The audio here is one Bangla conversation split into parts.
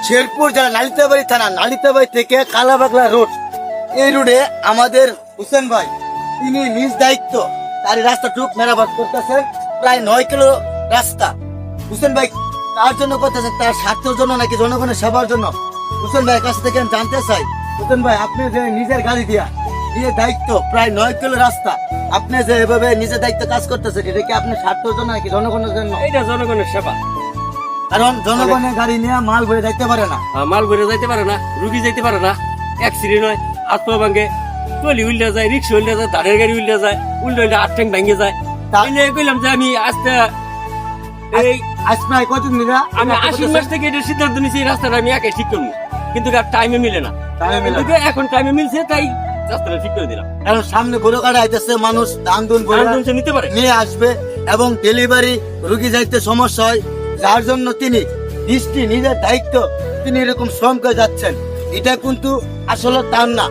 শেরপুর যারা নালিতাবাড়ি থানা, নালিতাবাড়ি থেকে কালাবাগলা রোড, এই রোডে আমাদের হোসেন ভাই তিনি নিজ দায়িত্ব তার এই রাস্তাটুক মেরামত করতেছেন। প্রায় 9 কিলো রাস্তা হোসেন ভাই তার জন্য করতেছেন, তার স্বার্থের জন্য নাকি জনগণের সেবার জন্য। হোসেন ভাইয়ের কাছ থেকে আমি জানতে চাই, হোসেন ভাই আপনি যে নিজের গাড়ি দিয়ে দায়িত্ব প্রায় 9 কিলো রাস্তা আপনি যে এভাবে নিজের দায়িত্ব কাজ করতেছেন, এটা কি আপনি স্বার্থের জন্য নাকি জনগণের জন্য? এটা জনগণের সেবা। কারণ জনগণের গাড়ি নিয়ে মাল ভরে যাইতে পারে না, মাল বেড়ে যাইতে পারে না, রুগী যাইতে পারে না, অ্যাক্সিডেন্ট হয়, আত্মা ভাঙ্গে, টলি উল্টে যায়, রিক্সা উল্টে যায়, দাঁড়ের গাড়ি উল্টে যায়, উল্টে আট ট্যাঙ্ক ভেঙে যায়। তাহলে কইলাম যে আমি আজকে এই আজ প্রায় কতদিন ধরে আমি 80 মাস থেকে এটা সিদ্ধান্ত নিয়েছি এই রাস্তাটা আমি একাই ঠিক করবো, কিন্তু টাইমে মিলে না। কিন্তু এখন টাইমে মিলছে তাই রাস্তাটা ঠিক করে দিলাম। কারণ সামনে গরু কাটা আইতেছে, মানুষ দান দুন করে আন্দোলন নিতে পারে। নিয়ে আসবে এবং ডেলিভারি রুগী যাইতে সমস্যা হয়, যার জন্য তিনি নিজের দায়িত্ব তিনি এরকম শ্রম করে যাচ্ছেন। এটা কিন্তু আসলে তার না,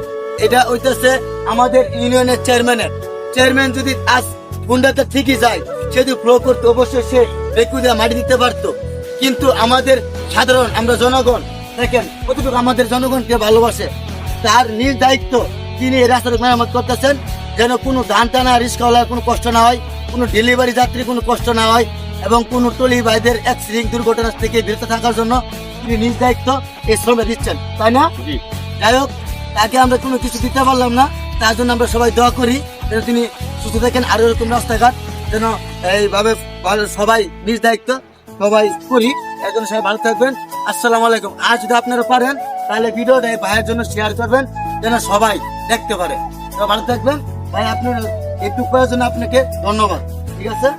এটা হইতেছে আমাদের ইউনিয়নের চেয়ারম্যান যদি আজ গুন্ডাতে ঠিকই যায়, সে যদি ফ্লো করতো অবশ্যই সে বেকু দিয়ে মাটি দিতে পারতো। কিন্তু আমাদের সাধারণ আমরা জনগণ দেখেন কতটুকু আমাদের জনগণকে ভালোবাসে, তার নিজ দায়িত্ব তিনি এই রাস্তার মেরামত করতেছেন, যেন কোনো ধান টানা রিস্কাওয়ালার কোনো কষ্ট না হয়, কোনো ডেলিভারি যাত্রী কোনো কষ্ট না হয়, এবং কোনো টলি ভাইদের অ্যাক্সিডেন্ট দুর্ঘটনা থেকে বিরত থাকার জন্য তিনি নিজ দায়িত্ব এই শ্রমে দিচ্ছেন, তাই না? যাই হোক, তাকে আমরা কোনো কিছু দিতে পারলাম না, তার জন্য আমরা সবাই দোয়া করি যেন তিনি সুস্থ থাকেন, আরো এরকম রাস্তাঘাট যেন এইভাবে সবাই নিজ দায়িত্ব সবাই করি। এর জন্য সবাই ভালো থাকবেন। আসসালামু আলাইকুম। আর যদি আপনারা পারেন তাহলে ভিডিওটা এই ভাইয়ের জন্য শেয়ার করবেন যেন সবাই দেখতে পারে। তো ভালো থাকবেন ভাই, আপনার একটু করার জন্য আপনাকে ধন্যবাদ। ঠিক আছে।